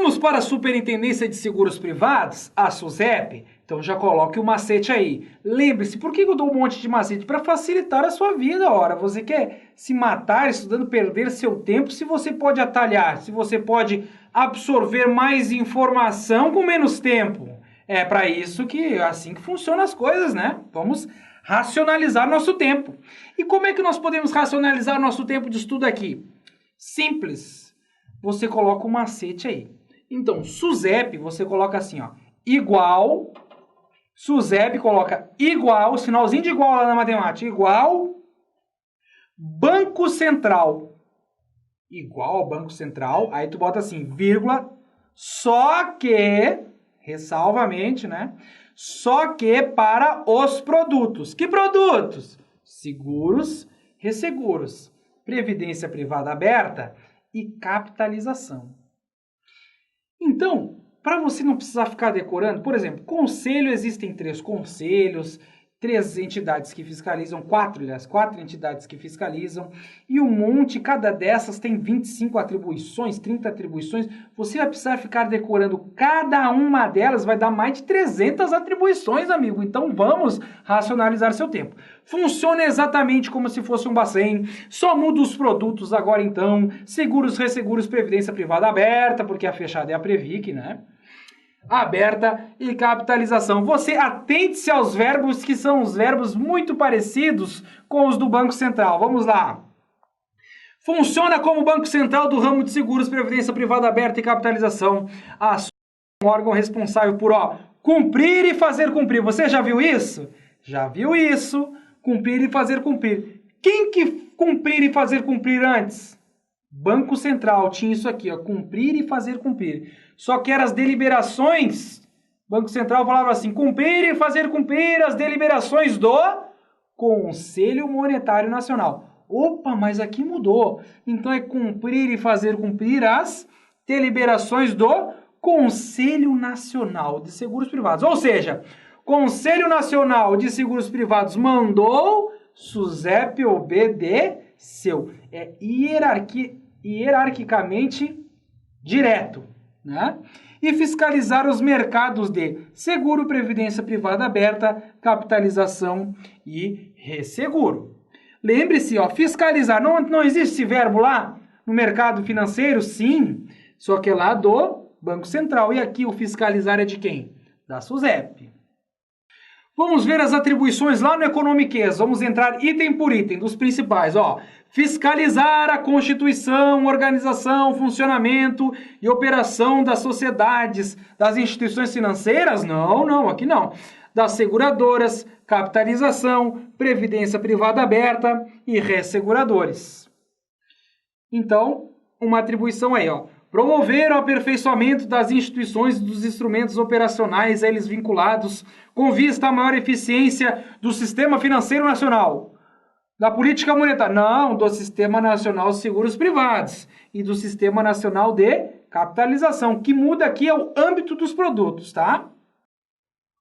Vamos para a Superintendência de Seguros Privados, a SUSEP? Então já coloque o macete aí. Lembre-se, por que eu dou um monte de macete? Para facilitar a sua vida, ora. Você quer se matar estudando, perder seu tempo, se você pode atalhar, se você pode absorver mais informação com menos tempo. É para isso que, assim que funcionam as coisas, né? Vamos racionalizar nosso tempo. E como é que nós podemos racionalizar nosso tempo de estudo aqui? Simples. Você coloca um macete aí. Então, SUSEP, você coloca assim, ó, igual, SUSEP coloca igual, sinalzinho de igual lá na matemática, igual, Banco Central. Igual ao Banco Central, aí tu bota assim, vírgula, só que, ressalva a mente, né? Só que para os produtos. Que produtos? Seguros, resseguros, previdência privada aberta e capitalização. Então, para você não precisar ficar decorando, por exemplo, conselho, existem 3 conselhos, 3 entidades que fiscalizam, 4 entidades que fiscalizam, e um monte, cada dessas tem 25 atribuições, 30 atribuições, você vai precisar ficar decorando cada uma delas, vai dar mais de 300 atribuições, amigo, então vamos racionalizar seu tempo. Funciona exatamente como se fosse um Bacen, só muda os produtos agora então, seguros, resseguros, previdência privada aberta, porque a fechada é a Previc, né? Aberta e capitalização. Você atente-se aos verbos que são os verbos muito parecidos com os do Banco Central. Vamos lá. Funciona como Banco Central do ramo de seguros, previdência privada aberta e capitalização. Um órgão responsável por, cumprir e fazer cumprir. Você já viu isso? Já viu isso? Cumprir e fazer cumprir. Quem que cumprir e fazer cumprir antes? Banco Central tinha isso aqui, cumprir e fazer cumprir. Só que eram as deliberações, Banco Central falava assim, cumprir e fazer cumprir as deliberações do Conselho Monetário Nacional. Opa, mas aqui mudou. Então é cumprir e fazer cumprir as deliberações do Conselho Nacional de Seguros Privados. Ou seja, Conselho Nacional de Seguros Privados mandou, SUSEP obedeceu. É hierarquicamente direto, né? E fiscalizar os mercados de seguro, previdência privada aberta, capitalização e resseguro. Lembre-se, fiscalizar, não existe esse verbo lá no mercado financeiro? Sim, só que é lá do Banco Central. E aqui o fiscalizar é de quem? Da SUSEP. Vamos ver as atribuições lá no Economiquez. Vamos entrar item por item, dos principais. Fiscalizar a constituição, organização, funcionamento e operação das sociedades, das instituições financeiras? Não, aqui não. Das seguradoras, capitalização, previdência privada aberta e resseguradores. Então, uma atribuição aí, promover o aperfeiçoamento das instituições e dos instrumentos operacionais a eles vinculados, com vista à maior eficiência do sistema financeiro nacional. Da política monetária, não, do Sistema Nacional de Seguros Privados e do Sistema Nacional de Capitalização, que muda aqui é o âmbito dos produtos, tá?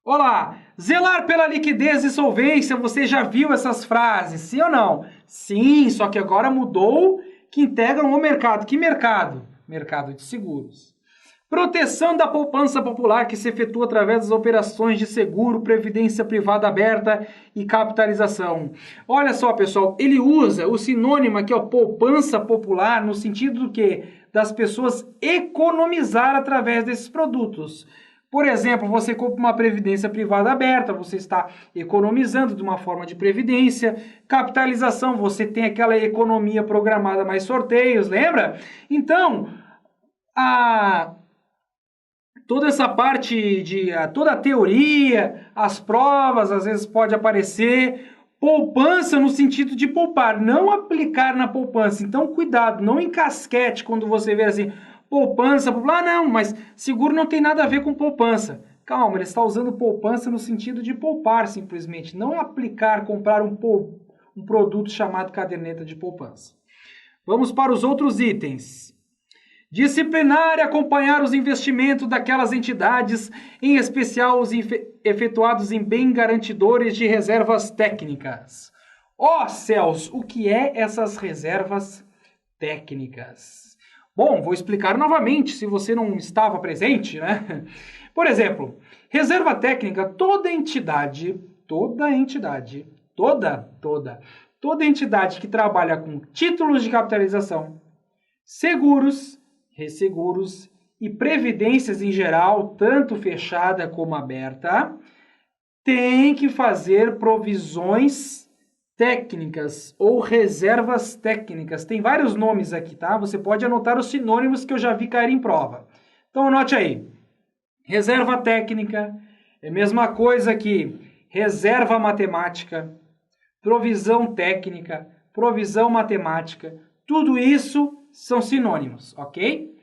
Olá, zelar pela liquidez e solvência, você já viu essas frases, sim ou não? Sim, só que agora mudou, que integram o mercado. Que mercado? Mercado de seguros. Proteção da poupança popular que se efetua através das operações de seguro, previdência privada aberta e capitalização. Olha só, pessoal, ele usa o sinônimo aqui, poupança popular, no sentido do quê? Das pessoas economizar através desses produtos. Por exemplo, você compra uma previdência privada aberta, você está economizando de uma forma de previdência. Capitalização, você tem aquela economia programada mais sorteios, lembra? Então, toda essa parte toda a teoria, as provas, às vezes pode aparecer poupança no sentido de poupar, não aplicar na poupança. Então, cuidado, não encasquete quando você vê assim, poupança, não, mas seguro não tem nada a ver com poupança. Calma, ele está usando poupança no sentido de poupar simplesmente, não aplicar, comprar um produto chamado caderneta de poupança. Vamos para os outros itens. Disciplinar e acompanhar os investimentos daquelas entidades, em especial os efetuados em bem garantidores de reservas técnicas. Céus, o que é essas reservas técnicas? Bom, vou explicar novamente, se você não estava presente, né? Por exemplo, reserva técnica, toda entidade que trabalha com títulos de capitalização, seguros, resseguros e previdências em geral, tanto fechada como aberta, tem que fazer provisões técnicas ou reservas técnicas. Tem vários nomes aqui, tá? Você pode anotar os sinônimos que eu já vi cair em prova. Então anote aí. Reserva técnica é a mesma coisa que reserva matemática, provisão técnica, provisão matemática. Tudo isso são sinônimos, ok?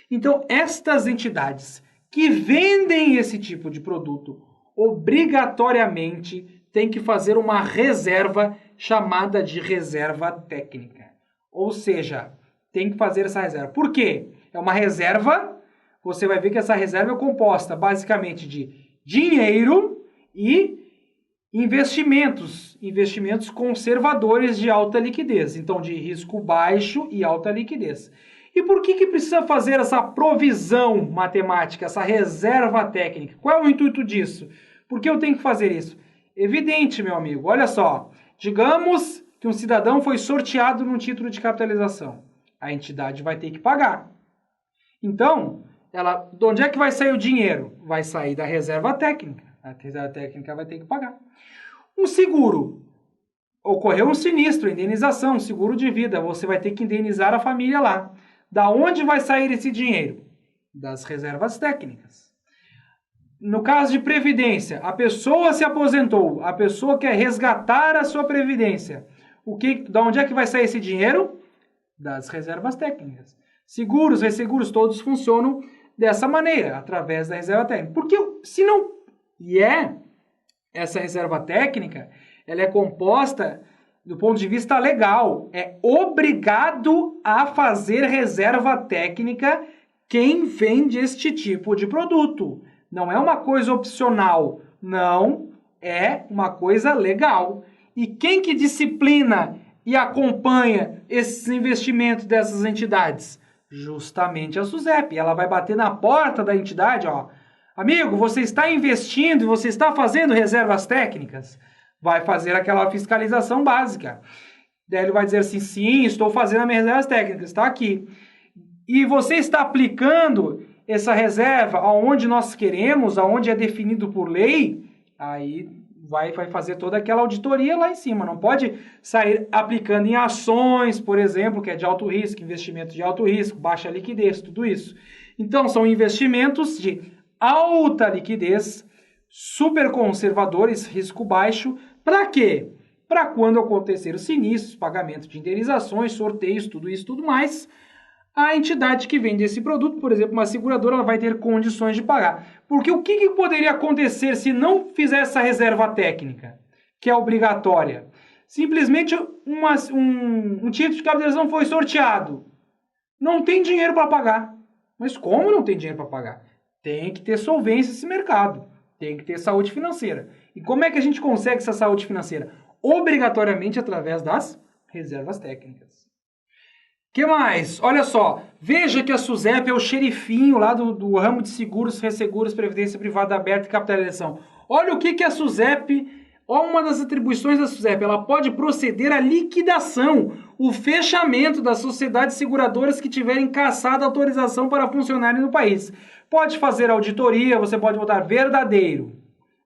Então, estas entidades que vendem esse tipo de produto obrigatoriamente têm que fazer uma reserva chamada de reserva técnica. Ou seja, tem que fazer essa reserva. Por quê? É uma reserva, você vai ver que essa reserva é composta basicamente de dinheiro e investimentos conservadores de alta liquidez, então de risco baixo e alta liquidez. E por que precisa fazer essa provisão matemática, essa reserva técnica? Qual é o intuito disso? Por que eu tenho que fazer isso? Evidente, meu amigo, olha só, digamos que um cidadão foi sorteado num título de capitalização, a entidade vai ter que pagar. Então, de onde é que vai sair o dinheiro? Vai sair da reserva técnica, a reserva técnica vai ter que pagar. Um seguro, ocorreu um sinistro, indenização, um seguro de vida, você vai ter que indenizar a família lá. Da onde vai sair esse dinheiro? Das reservas técnicas. No caso de previdência, a pessoa se aposentou, a pessoa quer resgatar a sua previdência. Da onde é que vai sair esse dinheiro? Das reservas técnicas. Seguros, resseguros, todos funcionam dessa maneira, através da reserva técnica. Porque se não... essa reserva técnica, ela é composta do ponto de vista legal. É obrigado a fazer reserva técnica quem vende este tipo de produto. Não é uma coisa opcional, não, é uma coisa legal. E quem que disciplina e acompanha esses investimentos dessas entidades? Justamente a SUSEP. Ela vai bater na porta da entidade, ó. Amigo, você está investindo e você está fazendo reservas técnicas? Vai fazer aquela fiscalização básica. Daí ele vai dizer assim, sim, estou fazendo as minhas reservas técnicas, está aqui. E você está aplicando essa reserva aonde nós queremos, aonde é definido por lei, aí vai fazer toda aquela auditoria lá em cima. Não pode sair aplicando em ações, por exemplo, que é de alto risco, investimento de alto risco, baixa liquidez, tudo isso. Então, são investimentos de alta liquidez, super conservadores, risco baixo. Para quê? Para quando acontecer os sinistros, pagamento de indenizações, sorteios, tudo isso, tudo mais, a entidade que vende esse produto, por exemplo, uma seguradora, ela vai ter condições de pagar. Porque o que poderia acontecer se não fizer essa reserva técnica, que é obrigatória? Simplesmente um título de capitalização foi sorteado. Não tem dinheiro para pagar. Mas como não tem dinheiro para pagar? Tem que ter solvência esse mercado. Tem que ter saúde financeira. E como é que a gente consegue essa saúde financeira? Obrigatoriamente através das reservas técnicas. O que mais? Olha só, veja que a SUSEP é o xerifinho lá do ramo de seguros, resseguros, previdência privada aberta e capitalização. Olha o que a SUSEP, olha uma das atribuições da SUSEP, ela pode proceder à liquidação, o fechamento das sociedades seguradoras que tiverem cassado autorização para funcionarem no país. Pode fazer auditoria, você pode botar verdadeiro,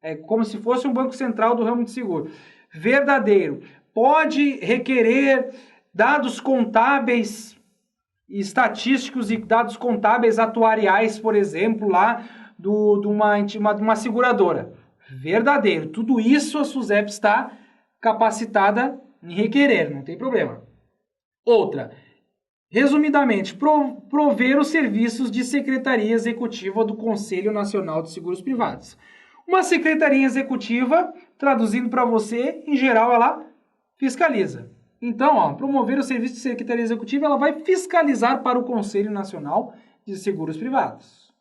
é como se fosse um banco central do ramo de seguro. Verdadeiro. Pode requerer dados contábeis, estatísticos e dados contábeis atuariais, por exemplo, lá de uma seguradora. Verdadeiro. Tudo isso a SUSEP está capacitada em requerer, não tem problema. Outra, resumidamente, prover os serviços de Secretaria Executiva do Conselho Nacional de Seguros Privados. Uma Secretaria Executiva, traduzindo para você, em geral, ela fiscaliza. Então, ó, promover o serviço de Secretaria Executiva, ela vai fiscalizar para o Conselho Nacional de Seguros Privados.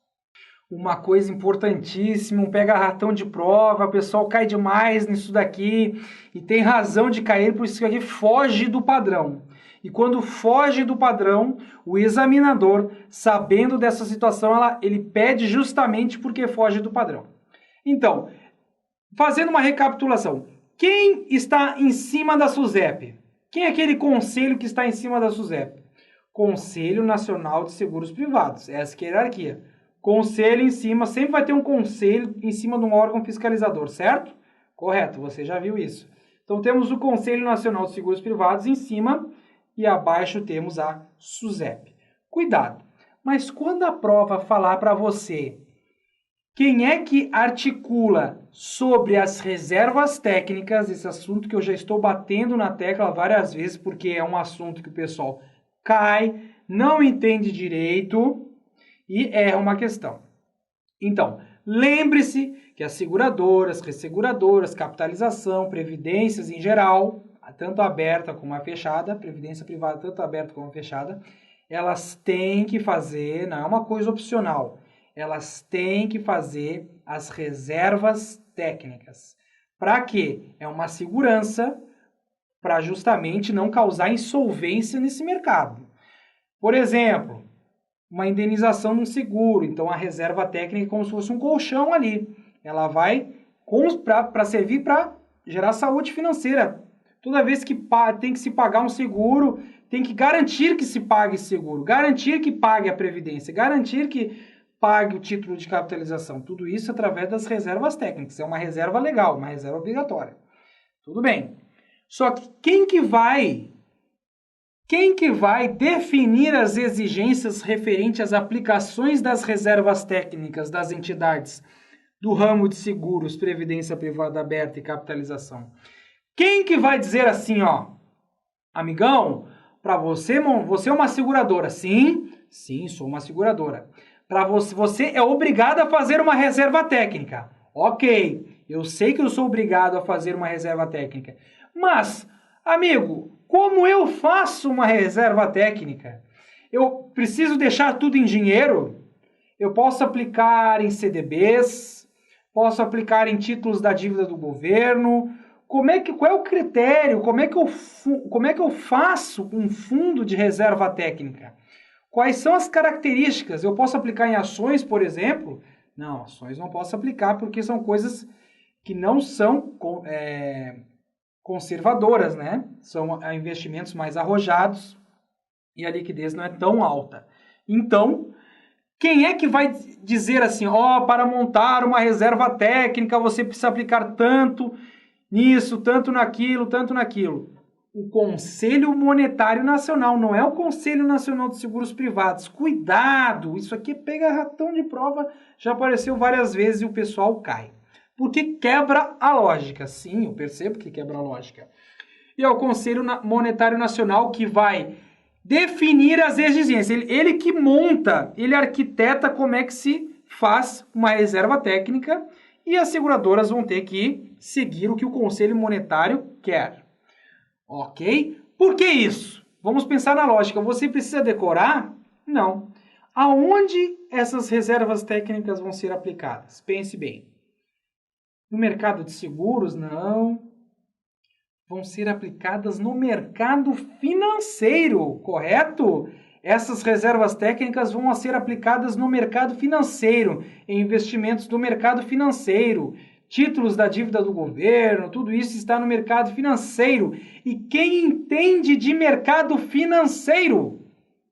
Uma coisa importantíssima, um pega-ratão de prova, o pessoal cai demais nisso daqui, e tem razão de cair, por isso que aqui foge do padrão. E quando foge do padrão, o examinador, sabendo dessa situação, ele pede justamente porque foge do padrão. Então, fazendo uma recapitulação, quem está em cima da SUSEP? Quem é aquele conselho que está em cima da SUSEP? Conselho Nacional de Seguros Privados, essa que é a hierarquia. Conselho em cima, sempre vai ter um conselho em cima de um órgão fiscalizador, certo? Correto, você já viu isso. Então temos o Conselho Nacional de Seguros Privados em cima e abaixo temos a SUSEP. Cuidado, mas quando a prova falar para você quem é que articula sobre as reservas técnicas, esse assunto que eu já estou batendo na tecla várias vezes, porque é um assunto que o pessoal cai, não entende direito e erra uma questão. Então, lembre-se que as seguradoras, resseguradoras, capitalização, previdências em geral, tanto aberta como a fechada, previdência privada tanto aberta como fechada, elas têm que fazer, não é uma coisa opcional, elas têm que fazer as reservas técnicas. Para quê? É uma segurança para justamente não causar insolvência nesse mercado. Por exemplo, uma indenização de um seguro, então a reserva técnica é como se fosse um colchão ali. Ela vai para servir para gerar saúde financeira. Toda vez que tem que se pagar um seguro, tem que garantir que se pague esse seguro, garantir que pague a previdência, garantir que pague o título de capitalização. Tudo isso através das reservas técnicas. É uma reserva legal, uma reserva obrigatória. Tudo bem. Só que quem que vai definir as exigências referentes às aplicações das reservas técnicas das entidades do ramo de seguros, previdência privada aberta e capitalização? Quem que vai dizer assim, ó, amigão, para você é uma seguradora? Sim, sou uma seguradora. Para você é obrigado a fazer uma reserva técnica. Ok, eu sei que eu sou obrigado a fazer uma reserva técnica. Mas, amigo, como eu faço uma reserva técnica? Eu preciso deixar tudo em dinheiro? Eu posso aplicar em CDBs, posso aplicar em títulos da dívida do governo. Qual é o critério? Como é que eu faço um fundo de reserva técnica? Quais são as características? Eu posso aplicar em ações, por exemplo? Não, ações não posso aplicar porque são coisas que não são conservadoras, né? São investimentos mais arrojados e a liquidez não é tão alta. Então, quem é que vai dizer assim, para montar uma reserva técnica você precisa aplicar tanto nisso, tanto naquilo, tanto naquilo? O Conselho Monetário Nacional, não é o Conselho Nacional de Seguros Privados. Cuidado, isso aqui pega ratão de prova, já apareceu várias vezes e o pessoal cai. Porque quebra a lógica. Sim, eu percebo que quebra a lógica. E é o Conselho Monetário Nacional que vai definir as exigências. Ele que monta, ele arquiteta como é que se faz uma reserva técnica e as seguradoras vão ter que seguir o que o Conselho Monetário quer. Ok? Por que isso? Vamos pensar na lógica. Você precisa decorar? Não. Aonde essas reservas técnicas vão ser aplicadas? Pense bem. No mercado de seguros? Não. Vão ser aplicadas no mercado financeiro, correto? Essas reservas técnicas vão ser aplicadas no mercado financeiro, em investimentos do mercado financeiro, títulos da dívida do governo, tudo isso está no mercado financeiro. E quem entende de mercado financeiro?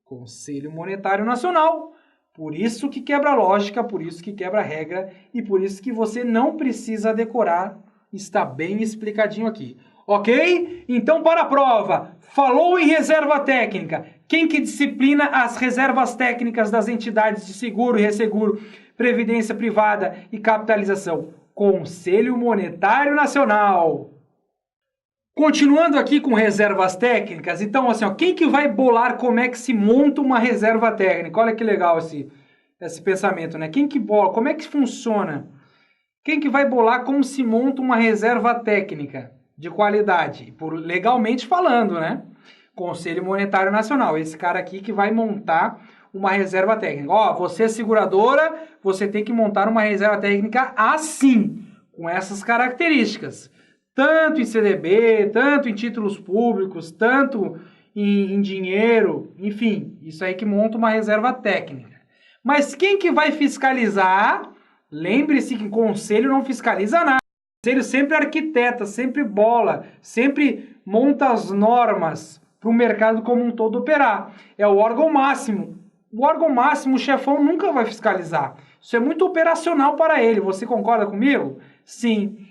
Conselho Monetário Nacional. Por isso que quebra a lógica, por isso que quebra a regra e por isso que você não precisa decorar. Está bem explicadinho aqui. Ok? Então, para a prova, falou em reserva técnica. Quem que disciplina as reservas técnicas das entidades de seguro e resseguro, previdência privada e capitalização? Conselho Monetário Nacional. Continuando aqui com reservas técnicas, então assim, quem que vai bolar como é que se monta uma reserva técnica? Olha que legal esse pensamento, né? Quem que bola? Como é que funciona? Quem que vai bolar como se monta uma reserva técnica de qualidade? Legalmente falando, né? Conselho Monetário Nacional. Esse cara aqui que vai montar uma reserva técnica. Você é seguradora, você tem que montar uma reserva técnica assim, com essas características. Tanto em CDB, tanto em títulos públicos, tanto em dinheiro, enfim, isso aí que monta uma reserva técnica. Mas quem que vai fiscalizar? Lembre-se que o conselho não fiscaliza nada. O conselho sempre arquiteta, sempre bola, sempre monta as normas para o mercado como um todo operar. É o órgão máximo. O órgão máximo, o chefão nunca vai fiscalizar. Isso é muito operacional para ele. Você concorda comigo? Sim.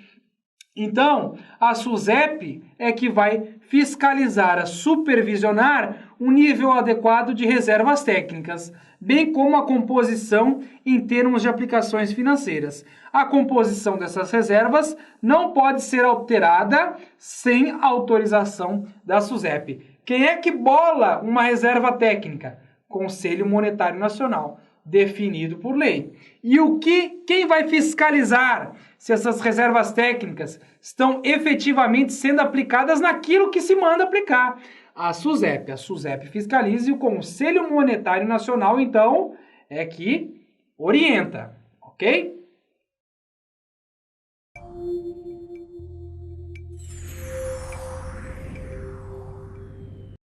Então, a SUSEP é que vai fiscalizar, supervisionar um nível adequado de reservas técnicas, bem como a composição em termos de aplicações financeiras. A composição dessas reservas não pode ser alterada sem autorização da SUSEP. Quem é que bola uma reserva técnica? Conselho Monetário Nacional, definido por lei. E quem vai fiscalizar se essas reservas técnicas estão efetivamente sendo aplicadas naquilo que se manda aplicar? A SUSEP. A SUSEP fiscaliza e o Conselho Monetário Nacional, então, é que orienta, ok?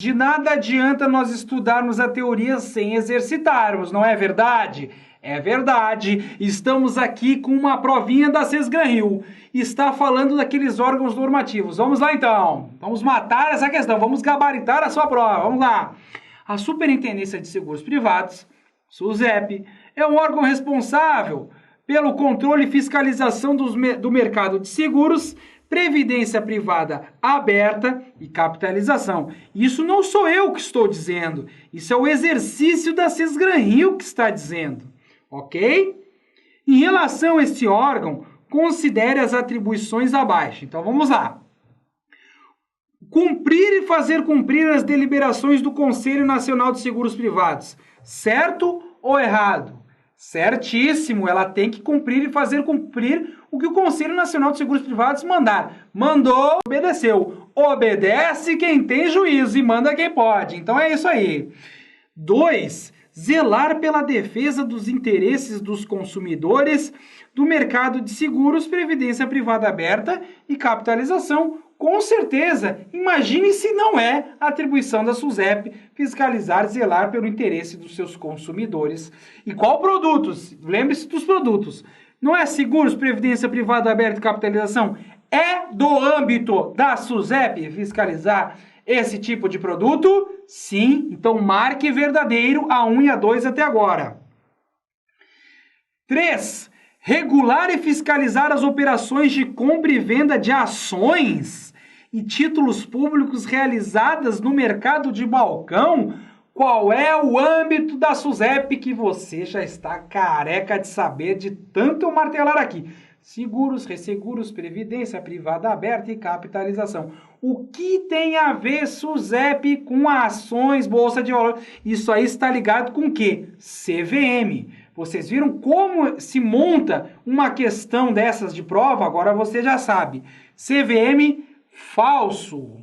De nada adianta nós estudarmos a teoria sem exercitarmos, não é verdade? É verdade. Estamos aqui com uma provinha da Sesgran-Rio. Está falando daqueles órgãos normativos. Vamos lá então. Vamos matar essa questão. Vamos gabaritar a sua prova. Vamos lá. A Superintendência de Seguros Privados, SUSEP, é um órgão responsável pelo controle e fiscalização do mercado de seguros, previdência privada aberta e capitalização. Isso não sou eu que estou dizendo, isso é o exercício da Sesgran-Rio que está dizendo, ok? Em relação a este órgão, considere as atribuições abaixo. Então vamos lá. Cumprir e fazer cumprir as deliberações do Conselho Nacional de Seguros Privados. Certo ou errado? Certíssimo, ela tem que cumprir e fazer cumprir o que o Conselho Nacional de Seguros Privados mandar. Mandou, obedeceu. Obedece quem tem juízo e manda quem pode. Então é isso aí. 2. Zelar pela defesa dos interesses dos consumidores do mercado de seguros, previdência privada aberta e capitalização. Com certeza, imagine se não é a atribuição da SUSEP fiscalizar, zelar pelo interesse dos seus consumidores. E qual produtos? Lembre-se dos produtos. Não é seguros, previdência privada aberta e capitalização? É do âmbito da SUSEP fiscalizar esse tipo de produto? Sim. Então marque verdadeiro a 1 e a 2 até agora. 3. Regular e fiscalizar as operações de compra e venda de ações e títulos públicos realizadas no mercado de balcão. Qual é o âmbito da SUSEP que você já está careca de saber de tanto eu martelar aqui? Seguros, resseguros, previdência privada aberta e capitalização. O que tem a ver SUSEP com ações, bolsa de valores? Isso aí está ligado com o quê? CVM. Vocês viram como se monta uma questão dessas de prova? Agora você já sabe. CVM falso.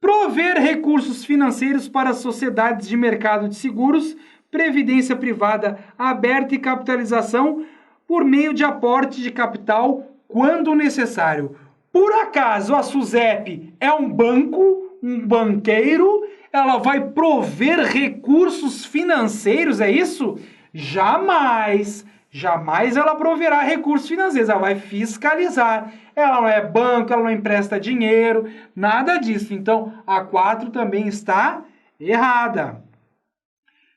Prover recursos financeiros para sociedades de mercado de seguros, previdência privada aberta e capitalização por meio de aporte de capital quando necessário. Por acaso a SUSEP é um banco, um banqueiro? Ela vai prover recursos financeiros, é isso? Jamais! Jamais ela proverá recursos financeiros, ela vai fiscalizar. Ela não é banco, ela não empresta dinheiro, nada disso. Então, a 4 também está errada.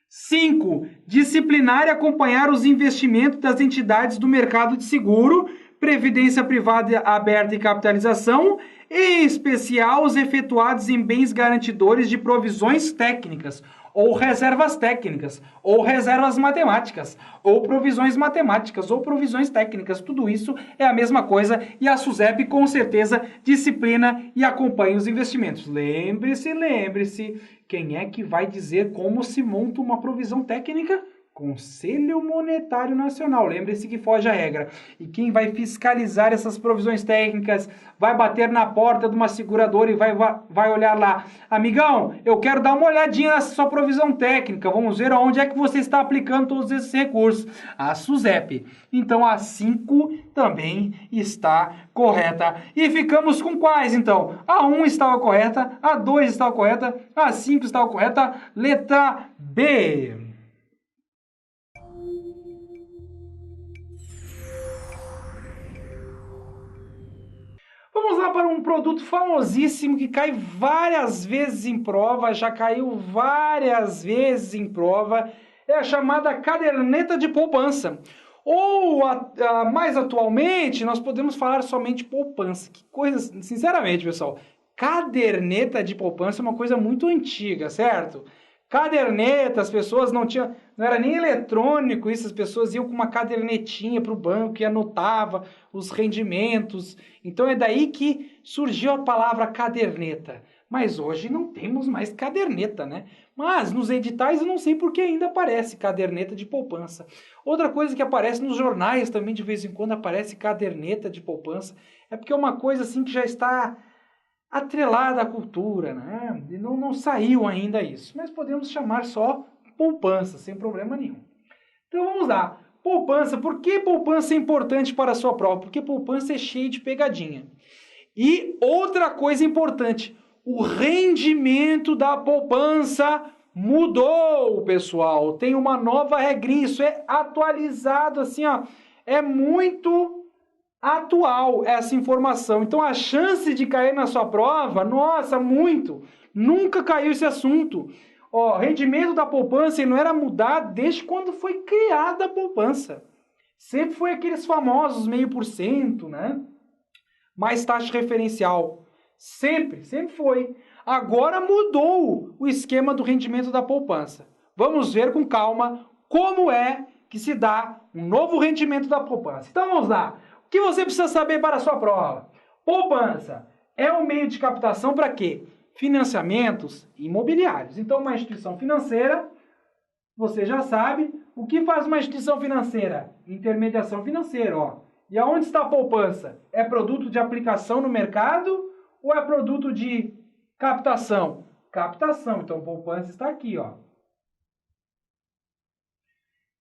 5. Disciplinar e acompanhar os investimentos das entidades do mercado de seguro, previdência privada aberta e capitalização, em especial os efetuados em bens garantidores de provisões técnicas, ou reservas técnicas, ou reservas matemáticas, ou provisões matemáticas, ou provisões técnicas. Tudo isso é a mesma coisa e a SUSEP com certeza disciplina e acompanha os investimentos. Lembre-se, quem é que vai dizer como se monta uma provisão técnica? Conselho Monetário Nacional, lembre-se que foge a regra. E quem vai fiscalizar essas provisões técnicas vai bater na porta de uma seguradora e vai olhar lá. Amigão, eu quero dar uma olhadinha nessa sua provisão técnica, vamos ver onde é que você está aplicando todos esses recursos. A SUSEP. Então a 5 também está correta. E ficamos com quais então? A 1 estava correta, a 2 estava correta, a 5 estava correta, letra B. Vamos lá para um produto famosíssimo que cai várias vezes em prova, já caiu várias vezes em prova, é a chamada caderneta de poupança. Ou, mais atualmente, nós podemos falar somente poupança. Que coisa, sinceramente, pessoal, caderneta de poupança é uma coisa muito antiga, certo? Caderneta, as pessoas não era nem eletrônico isso, as pessoas iam com uma cadernetinha para o banco e anotava os rendimentos. Então é daí que surgiu a palavra caderneta. Mas hoje não temos mais caderneta, né? Mas nos editais eu não sei por que ainda aparece caderneta de poupança. Outra coisa que aparece nos jornais também de vez em quando aparece caderneta de poupança. É porque é uma coisa assim que já está atrelada à cultura, né? E não saiu ainda isso. Mas podemos chamar só poupança, sem problema nenhum. Então vamos lá. Poupança. Por que poupança é importante para a sua prova? Porque poupança é cheia de pegadinha. E outra coisa importante, o rendimento da poupança mudou, pessoal. Tem uma nova regrinha, isso é atualizado assim, ó. É muito atual essa informação. Então a chance de cair na sua prova, nossa, muito. Nunca caiu esse assunto. Ó, rendimento da poupança não era mudado desde quando foi criada a poupança. Sempre foi aqueles famosos 0,5%, né? Mais taxa referencial. Sempre foi. Agora mudou o esquema do rendimento da poupança. Vamos ver com calma como é que se dá um novo rendimento da poupança. Então vamos lá. O que você precisa saber para a sua prova? Poupança é um meio de captação para quê? Financiamentos imobiliários. Então, uma instituição financeira, você já sabe, o que faz uma instituição financeira? Intermediação financeira, ó. E aonde está a poupança? É produto de aplicação no mercado ou é produto de captação? Captação. Então, poupança está aqui, ó.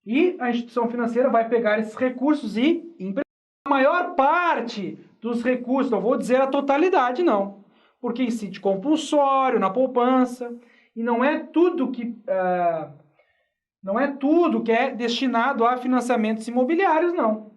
E a instituição financeira vai pegar esses recursos e emprestar. A maior parte dos recursos, não vou dizer a totalidade, não, porque incide compulsório na poupança e não é tudo que é destinado a financiamentos imobiliários, não.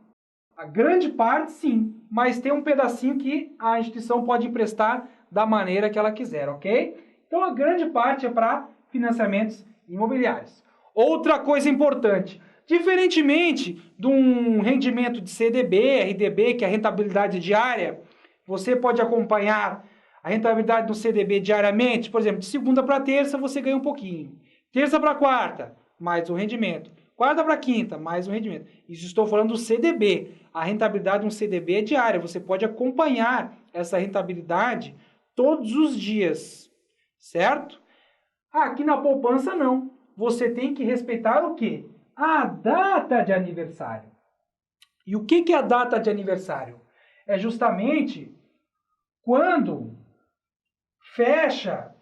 A grande parte, sim, mas tem um pedacinho que a instituição pode emprestar da maneira que ela quiser, ok? Então a grande parte é para financiamentos imobiliários. Outra coisa importante. Diferentemente de um rendimento de CDB, RDB, que é a rentabilidade diária, você pode acompanhar a rentabilidade do CDB diariamente. Por exemplo, de segunda para terça você ganha um pouquinho. Terça para quarta, mais um rendimento. Quarta para quinta, mais um rendimento. Isso estou falando do CDB. A rentabilidade de um CDB é diária. Você pode acompanhar essa rentabilidade todos os dias, certo? Aqui na poupança não. Você tem que respeitar o quê? A data de aniversário. E o que é a data de aniversário? É justamente quando fecha,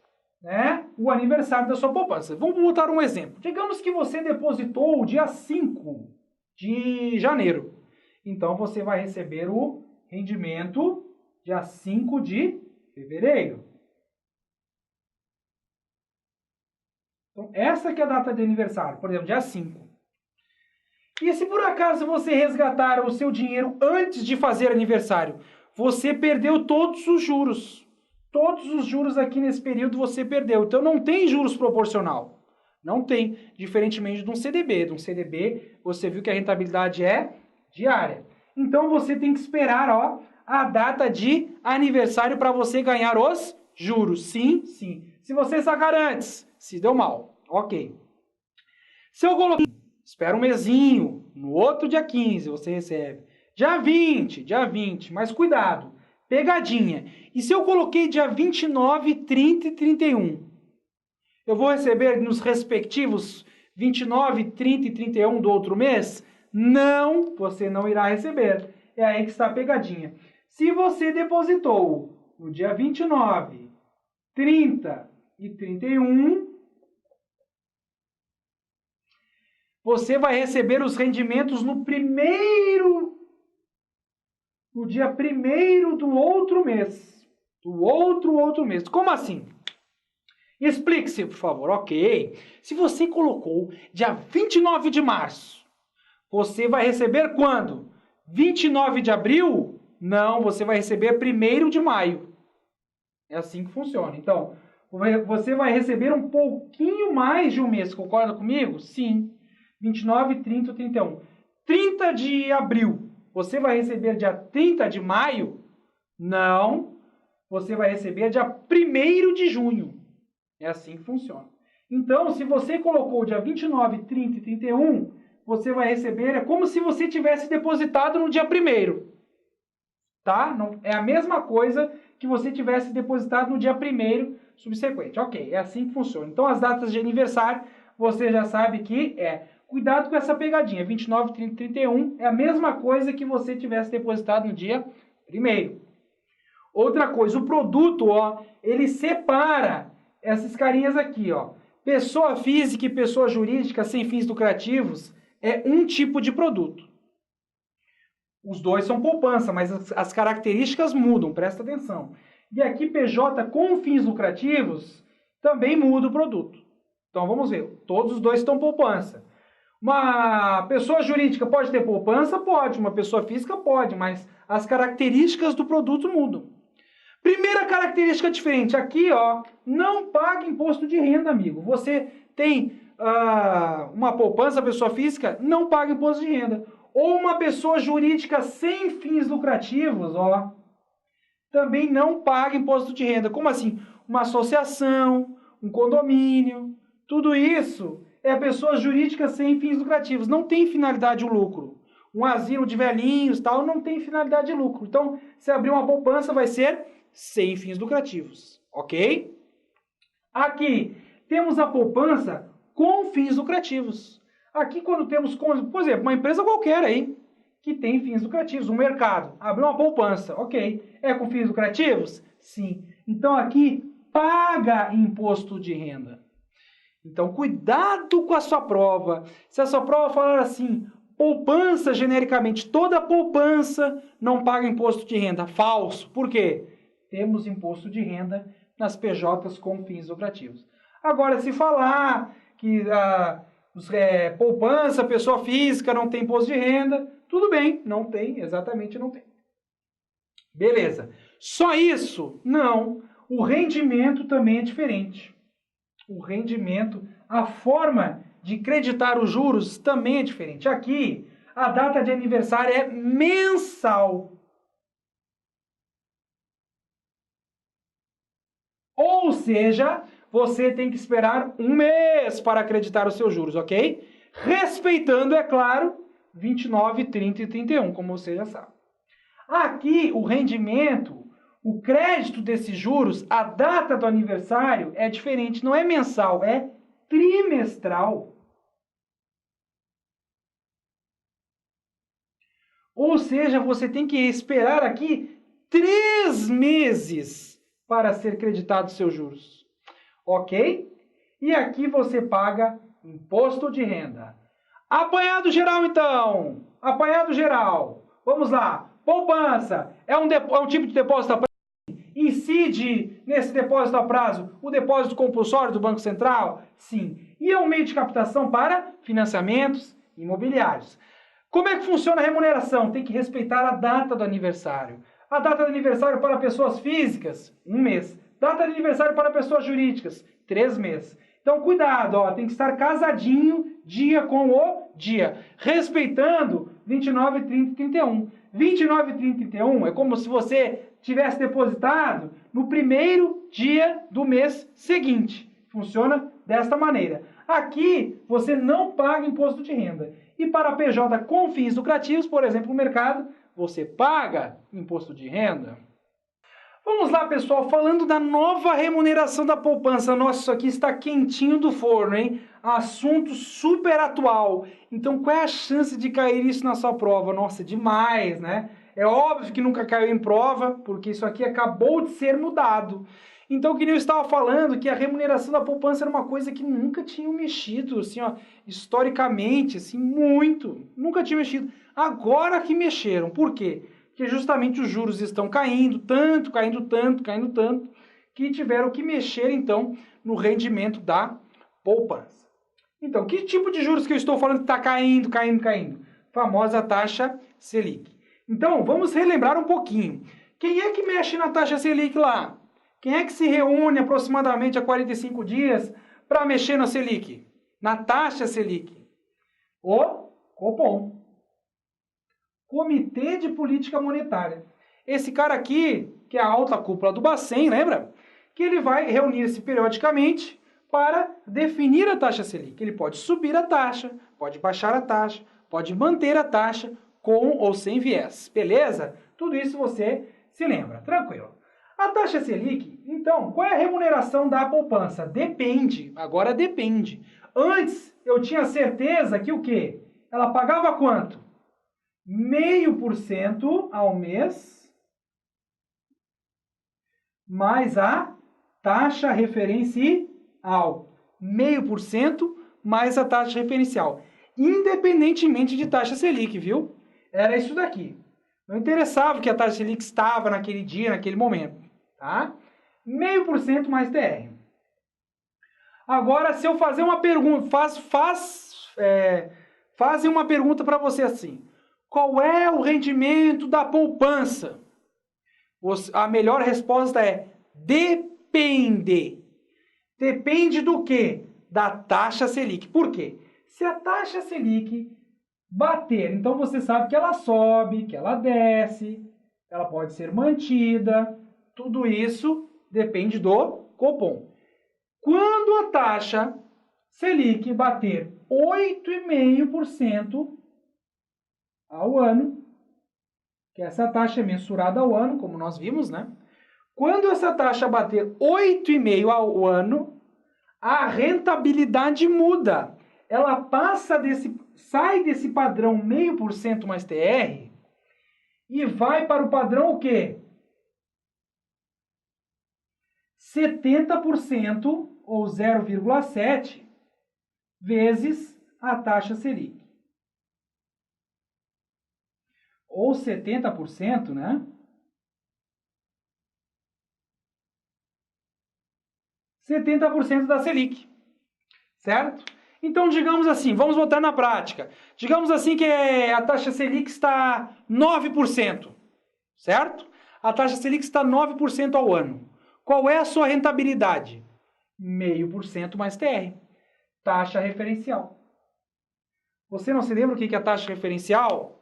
né, o aniversário da sua poupança. Vamos botar um exemplo. Digamos que você depositou o dia 5 de janeiro. Então você vai receber o rendimento dia 5 de fevereiro. Então essa que é a data de aniversário, por exemplo, dia 5. E se por acaso você resgatar o seu dinheiro antes de fazer aniversário, você perdeu todos os juros. Todos os juros aqui nesse período você perdeu. Então não tem juros proporcional. Não tem, diferentemente de um CDB. De um CDB, você viu que a rentabilidade é diária. Então você tem que esperar, ó, a data de aniversário para você ganhar os juros. Sim, sim. Se você sacar antes, se deu mal. Ok. Se eu coloquei... Espera um mesinho, no outro dia 15 você recebe. Dia 20, mas cuidado, pegadinha. E se eu coloquei dia 29, 30 e 31? Eu vou receber nos respectivos 29, 30 e 31 do outro mês, não, você não irá receber. É aí que está a pegadinha. Se você depositou no dia 29, 30 e 31, você vai receber os rendimentos no dia 1º do outro mês. Do outro mês. Como assim? Explique-se, por favor. Ok. Se você colocou dia 29 de março, você vai receber quando? 29 de abril? Não, você vai receber 1º de maio. É assim que funciona. Então, você vai receber um pouquinho mais de um mês. Concorda comigo? Sim. 29, 30 e 31. 30 de abril, você vai receber dia 30 de maio? Não. Você vai receber dia 1º de junho. É assim que funciona. Então, se você colocou dia 29, 30 e 31, você vai receber, é como se você tivesse depositado no dia 1º. Tá? Não, é a mesma coisa que você tivesse depositado no dia 1º subsequente. Ok, é assim que funciona. Então, as datas de aniversário, você já sabe que cuidado com essa pegadinha. 29, 30 e 31 é a mesma coisa que você tivesse depositado no dia 1º. Outra coisa, o produto, ó, ele separa essas carinhas aqui, ó. Pessoa física e pessoa jurídica sem fins lucrativos é um tipo de produto. Os dois são poupança, mas as características mudam, presta atenção. E aqui PJ com fins lucrativos também muda o produto. Então vamos ver, todos os dois estão poupança. Uma pessoa jurídica pode ter poupança? Pode. Uma pessoa física pode, mas as características do produto mudam. Primeira característica diferente, aqui ó, não paga imposto de renda, amigo. Você tem uma poupança, pessoa física, não paga imposto de renda. Ou uma pessoa jurídica sem fins lucrativos, ó, também não paga imposto de renda. Como assim? Uma associação, um condomínio, tudo isso é pessoa jurídica sem fins lucrativos. Não tem finalidade o lucro. Um asilo de velhinhos, tal, não tem finalidade de lucro. Então, se abrir uma poupança, vai ser sem fins lucrativos, ok? Aqui, temos a poupança com fins lucrativos. Aqui, quando temos, por exemplo, uma empresa qualquer aí, que tem fins lucrativos, um mercado, abriu uma poupança, ok. É com fins lucrativos? Sim. Então, aqui, paga imposto de renda. Então, cuidado com a sua prova. Se a sua prova falar assim, poupança genericamente, toda poupança não paga imposto de renda. Falso. Por quê? Temos imposto de renda nas PJs com fins lucrativos. Agora, se falar que poupança, pessoa física, não tem imposto de renda, tudo bem, não tem, exatamente não tem. Beleza. Só isso? Não. O rendimento também é diferente. O rendimento, a forma de creditar os juros também é diferente. Aqui, a data de aniversário é mensal. Ou seja, você tem que esperar um mês para acreditar os seus juros, ok? Respeitando, é claro, 29, 30 e 31, como você já sabe. Aqui, o rendimento, o crédito desses juros, a data do aniversário é diferente, não é mensal, é trimestral. Ou seja, você tem que esperar aqui 3 meses para ser creditado os seus juros. Ok? E aqui você paga imposto de renda. Apanhado geral, então. Apanhado geral. Vamos lá. Poupança. É um tipo de depósito a prazo? Incide nesse depósito a prazo o depósito compulsório do Banco Central? Sim. E é um meio de captação para financiamentos imobiliários. Como é que funciona a remuneração? Tem que respeitar a data do aniversário. A data do aniversário para pessoas físicas, 1 mês. Data de aniversário para pessoas jurídicas, 3 meses. Então, cuidado, ó, tem que estar casadinho, dia com o dia. Respeitando 29, 30 e 31. 29, 30 e 31 é como se você tivesse depositado no primeiro dia do mês seguinte. Funciona desta maneira. Aqui, você não paga imposto de renda. E para a PJ com fins lucrativos, por exemplo, no mercado, você paga imposto de renda. Vamos lá, pessoal, falando da nova remuneração da poupança. Nossa, isso aqui está quentinho do forno, hein? Assunto super atual. Então, qual é a chance de cair isso na sua prova? Nossa, demais, né? É óbvio que nunca caiu em prova, porque isso aqui acabou de ser mudado. Então, que nem eu estava falando, que a remuneração da poupança era uma coisa que nunca tinham mexido, assim, ó, historicamente, assim, muito. Nunca tinha mexido. Agora que mexeram. Por quê? Porque justamente os juros estão caindo tanto, que tiveram que mexer, então, no rendimento da poupança. Então, que tipo de juros que eu estou falando que está caindo? Famosa taxa Selic. Então, vamos relembrar um pouquinho. Quem é que mexe na taxa Selic lá? Quem é que se reúne aproximadamente a 45 dias para mexer na Selic? Na taxa Selic? O Copom. Comitê de Política Monetária. Esse cara aqui, que é a alta cúpula do Bacen, lembra? Que ele vai reunir-se periodicamente para definir a taxa Selic. Ele pode subir a taxa, pode baixar a taxa, pode manter a taxa com ou sem viés. Beleza? Tudo isso você se lembra, tranquilo. A taxa Selic, então, qual é a remuneração da poupança? Depende, agora depende. Antes, eu tinha certeza que o quê? Ela pagava quanto? 0,5% ao mês, mais a taxa referencial. 0,5% mais a taxa referencial. Independentemente de taxa Selic, viu? Era isso daqui. Não interessava que a taxa Selic estava naquele dia, naquele momento. Tá? 0,5% mais TR. Agora, se eu fazer uma pergunta, fazem uma pergunta para você assim. Qual é o rendimento da poupança? A melhor resposta é depende. Depende do quê? Da taxa Selic. Por quê? Se a taxa Selic bater, então você sabe que ela sobe, que ela desce, ela pode ser mantida, tudo isso depende do Copom. Quando a taxa Selic bater 8,5% ao ano, que essa taxa é mensurada ao ano, como nós vimos, né? Quando essa taxa bater 8,5% ao ano, a rentabilidade muda. Ela sai desse padrão 0,5% mais TR e vai para o padrão o quê? 70% ou 0,7 vezes a taxa Selic. Ou 70%, né? 70% da Selic, certo? Então, digamos assim, vamos botar na prática. Digamos assim que a taxa Selic está 9%, certo? A taxa Selic está 9% ao ano. Qual é a sua rentabilidade? 0,5% mais TR, taxa referencial. Você não se lembra o que é a taxa referencial?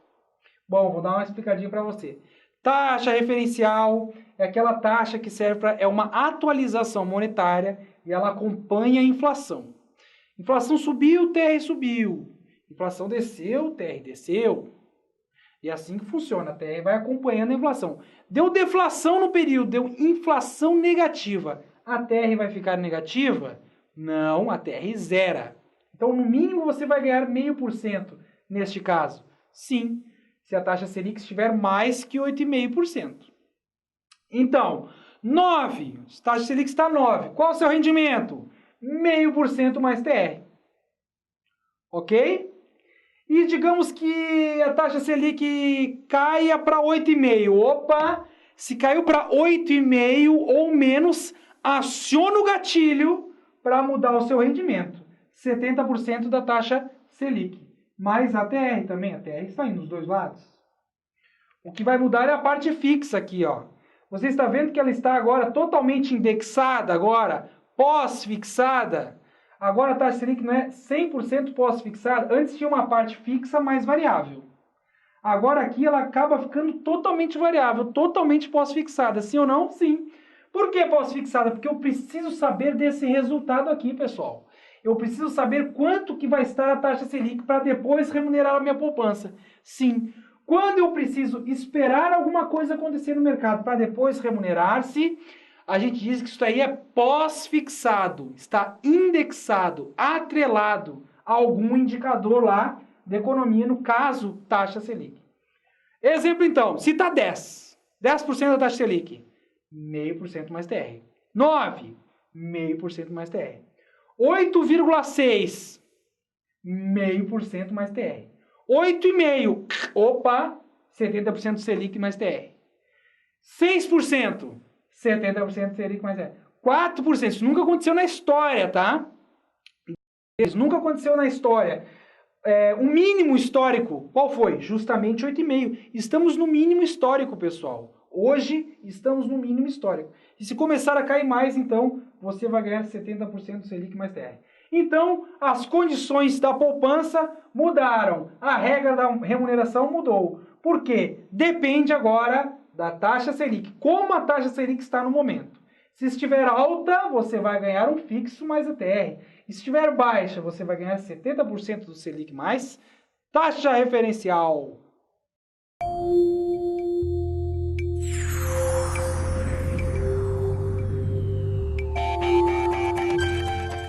Bom, vou dar uma explicadinha para você. Taxa referencial é aquela taxa que serve para... É uma atualização monetária e ela acompanha a inflação. Inflação subiu, TR subiu. Inflação desceu, TR desceu. E é assim que funciona. A TR vai acompanhando a inflação. Deu deflação no período, deu inflação negativa. A TR vai ficar negativa? Não, a TR zera. Então, no mínimo, você vai ganhar 0,5% neste caso. Sim, se a taxa Selic estiver mais que 8,5%. Então, 9, a taxa Selic está 9. Qual é o seu rendimento? 0,5% mais TR. Ok? E digamos que a taxa Selic caia para 8,5%. Opa! Se caiu para 8,5% ou menos, aciona o gatilho para mudar o seu rendimento. 70% da taxa Selic. Mais a TR também. A TR está indo dos dois lados. O que vai mudar é a parte fixa aqui, ó. Você está vendo que ela está agora totalmente indexada, agora pós-fixada. Agora a taxa Selic não é 100% pós-fixada. Antes tinha uma parte fixa mais variável. Agora aqui ela acaba ficando totalmente variável, totalmente pós-fixada. Sim ou não? Sim. Por que pós-fixada? Porque eu preciso saber desse resultado aqui, pessoal. Eu preciso saber quanto que vai estar a taxa Selic para depois remunerar a minha poupança. Sim. Quando eu preciso esperar alguma coisa acontecer no mercado para depois remunerar-se, a gente diz que isso aí é pós-fixado, está indexado, atrelado a algum indicador lá da economia, no caso, taxa Selic. Exemplo então, se está 10% da taxa Selic, 0,5% mais TR. 9, 0,5% mais TR. 8,6, 0,5% mais TR. 8,5%, opa, 70% Selic mais TR. 6%, 70% Selic mais TR. 4%, isso nunca aconteceu na história, tá? Isso nunca aconteceu na história. O mínimo histórico, qual foi? Justamente 8,5%. Estamos no mínimo histórico, pessoal. Hoje, estamos no mínimo histórico. E se começar a cair mais, então, você vai ganhar 70% Selic mais TR. Então, as condições da poupança mudaram. A regra da remuneração mudou. Por quê? Depende agora da taxa Selic. Como a taxa Selic está no momento. Se estiver alta, você vai ganhar um fixo mais a TR. E se estiver baixa, você vai ganhar 70% do Selic mais taxa referencial.